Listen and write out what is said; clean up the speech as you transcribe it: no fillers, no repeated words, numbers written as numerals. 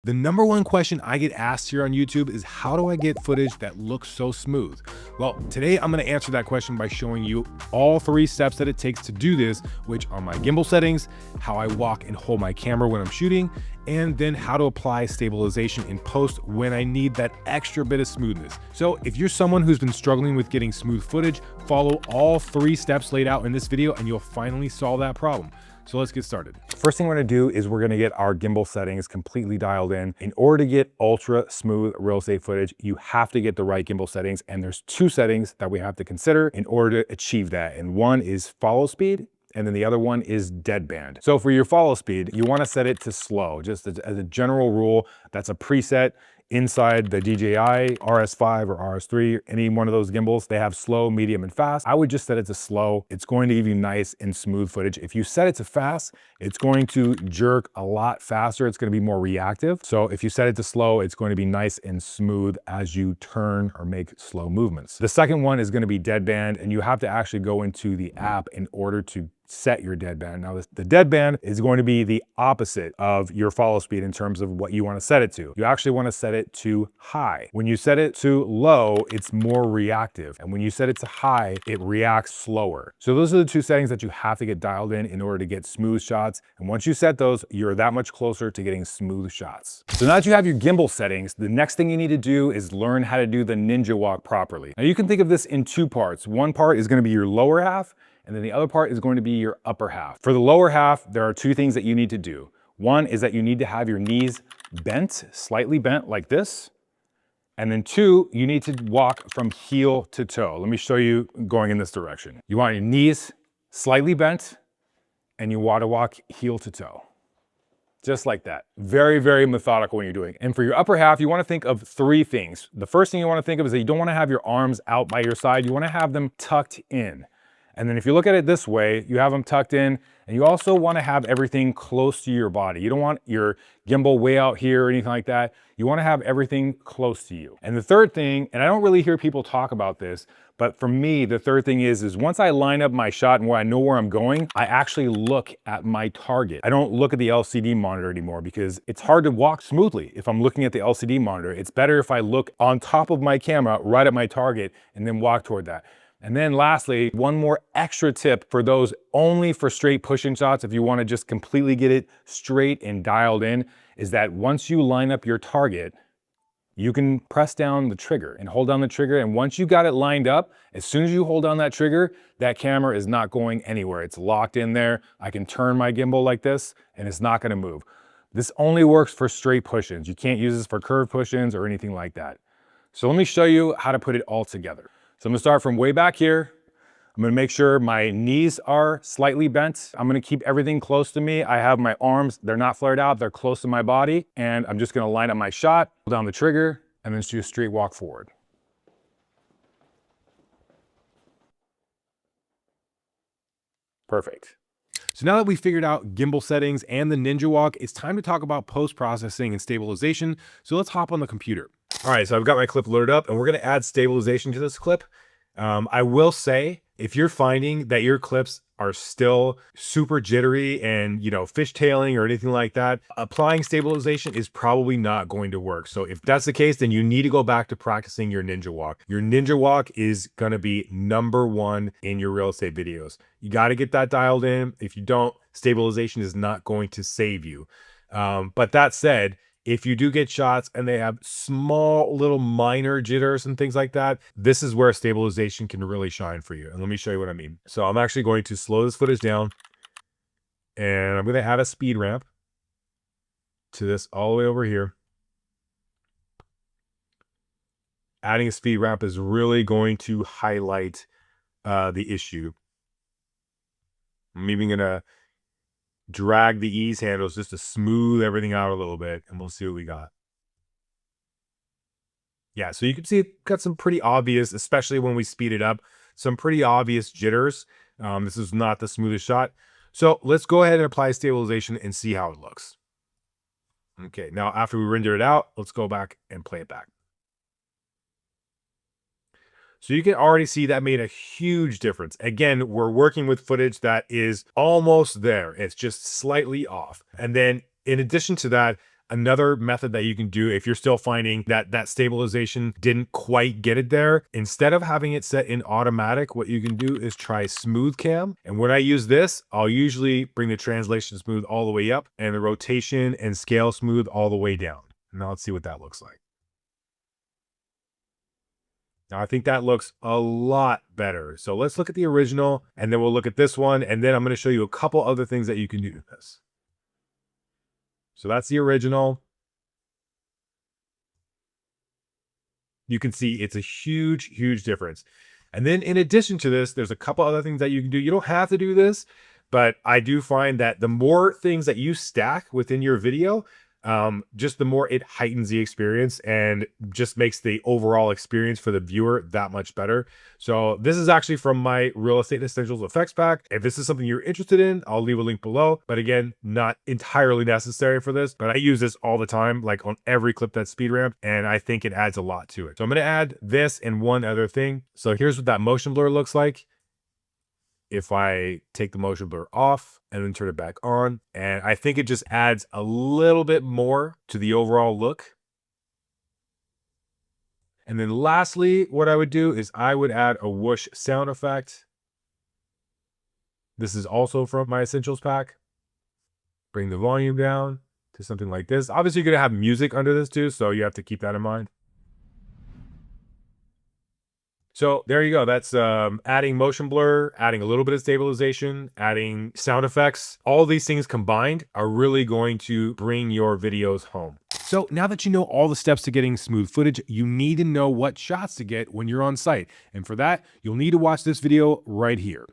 The number one question I get asked here on YouTube is, how do I get footage that looks so smooth? Well, today I'm gonna answer that question by showing you all 3 steps that it takes to do this, which are my gimbal settings, how I walk and hold my camera when I'm shooting, and then how to apply stabilization in post when I need that extra bit of smoothness. So if you're someone who's been struggling with getting smooth footage, follow all 3 steps laid out in this video and you'll finally solve that problem. So let's get started. First thing we're gonna do is we're gonna get our gimbal settings completely dialed in. In order to get ultra smooth real estate footage, you have to get the right gimbal settings. And there's 2 settings that we have to consider in order to achieve that. And one is follow speed, and then the other one is deadband. So for your follow speed, you wanna set it to slow. Just as a general rule, that's a preset inside the DJI RS5 or RS3, any one of those gimbals, they have slow, medium, and fast. I would just set it to slow. It's going to give you nice and smooth footage. If you set it to fast, it's going to jerk a lot faster. It's going to be more reactive. So if you set it to slow, it's going to be nice and smooth as you turn or make slow movements. The second one is going to be deadband, and you have to actually go into the app in order to set your deadband. Now, the deadband is going to be the opposite of your follow speed in terms of what you want to set it to. You actually want to set it to high. When you set it to low, it's more reactive. And when you set it to high, it reacts slower. So those are the 2 settings that you have to get dialed in order to get smooth shots. And once you set those, you're that much closer to getting smooth shots. So now that you have your gimbal settings, the next thing you need to do is learn how to do the ninja walk properly. Now you can think of this in 2 parts. One part is going to be your lower half, and then the other part is going to be your upper half. For the lower half, there are 2 things that you need to do. One is that you need to have your knees bent, slightly bent like this. And then 2, you need to walk from heel to toe. Let me show you going in this direction. You want your knees slightly bent, and you want to walk heel to toe. Just like that. Very, very methodical when you're doing it. And for your upper half, you want to think of 3 things. The first thing you want to think of is that you don't want to have your arms out by your side. You want to have them tucked in. And then if you look at it this way, you have them tucked in, and you also want to have everything close to your body. You don't want your gimbal way out here or anything like that. You want to have everything close to you. And the third thing, and I don't really hear people talk about this, but for me, the third thing is once I line up my shot and where I know where I'm going, I actually look at my target. I don't look at the LCD monitor anymore because it's hard to walk smoothly if I'm looking at the LCD monitor. It's better if I look on top of my camera right at my target and then walk toward that. And then lastly, one more extra tip for those only for straight pushing shots, if you want to just completely get it straight and dialed in, is that once you line up your target, you can press down the trigger and hold down the trigger. And once you got it lined up, as soon as you hold down that trigger, that camera is not going anywhere. It's locked in there. I can turn my gimbal like this and it's not going to move. This only works for straight push-ins. You can't use this for curved push-ins or anything like that. So let me show you how to put it all together. So I'm gonna start from way back here. I'm gonna make sure my knees are slightly bent. I'm gonna keep everything close to me. I have my arms, they're not flared out, they're close to my body. And I'm just gonna line up my shot, hold down the trigger, and then do a straight walk forward. Perfect. So now that we figured out gimbal settings and the ninja walk, it's time to talk about post-processing and stabilization. So let's hop on the computer. All right, so I've got my clip loaded up and we're gonna add stabilization to this clip. I will say, if you're finding that your clips are still super jittery and, fishtailing or anything like that, applying stabilization is probably not going to work. So if that's the case, then you need to go back to practicing your ninja walk. Your ninja walk is gonna be #1 in your real estate videos. You gotta get that dialed in. If you don't, stabilization is not going to save you. But that said, if you do get shots and they have small little minor jitters and things like that, this is where stabilization can really shine for you. And let me show you what I mean. So I'm actually going to slow this footage down and I'm going to add a speed ramp to this all the way over here. Adding a speed ramp is really going to highlight the issue. I'm even going to drag the ease handles just to smooth everything out a little bit, and we'll see what we got. Yeah, so you can see it got some pretty obvious, especially when we speed it up, some pretty obvious jitters. This is not the smoothest shot. So let's go ahead and apply stabilization and see how it looks. Okay, now after we render it out, let's go back and play it back. So you can already see that made a huge difference. Again, we're working with footage that is almost there. It's just slightly off. And then in addition to that, Another method that you can do if you're still finding that that stabilization didn't quite get it there, instead of having it set in automatic, what you can do is try smooth cam. And when I use this, I'll usually bring the translation smooth all the way up and the rotation and scale smooth all the way down. Now let's see what that looks like. Now I think that looks a lot better. So let's look at the original and then we'll look at this one. And then I'm going to show you a couple other things that you can do with this. So that's the original. You can see it's a huge, huge difference. And then in addition to this, there's a couple other things that you can do. You don't have to do this, but I do find that the more things that you stack within your video, just the more it heightens the experience and just makes the overall experience for the viewer that much better. So this is actually from my Real Estate Essentials Effects Pack. If this is something you're interested in, I'll leave a link below. But again, not entirely necessary for this, but I use this all the time, like on every clip that's speed ramped, and I think it adds a lot to it. So I'm going to add this and one other thing. So here's what that motion blur looks like. If I take the motion blur off and then turn it back on, and I think it just adds a little bit more to the overall look. And then lastly, what I would do is I would add a whoosh sound effect. This is also from my Essentials pack. Bring the volume down to something like this. Obviously, you're gonna have music under this too, so you have to keep that in mind. So there you go. That's adding motion blur, adding a little bit of stabilization, adding sound effects. All these things combined are really going to bring your videos home. So now that you know all the steps to getting smooth footage, you need to know what shots to get when you're on site. And for that, you'll need to watch this video right here.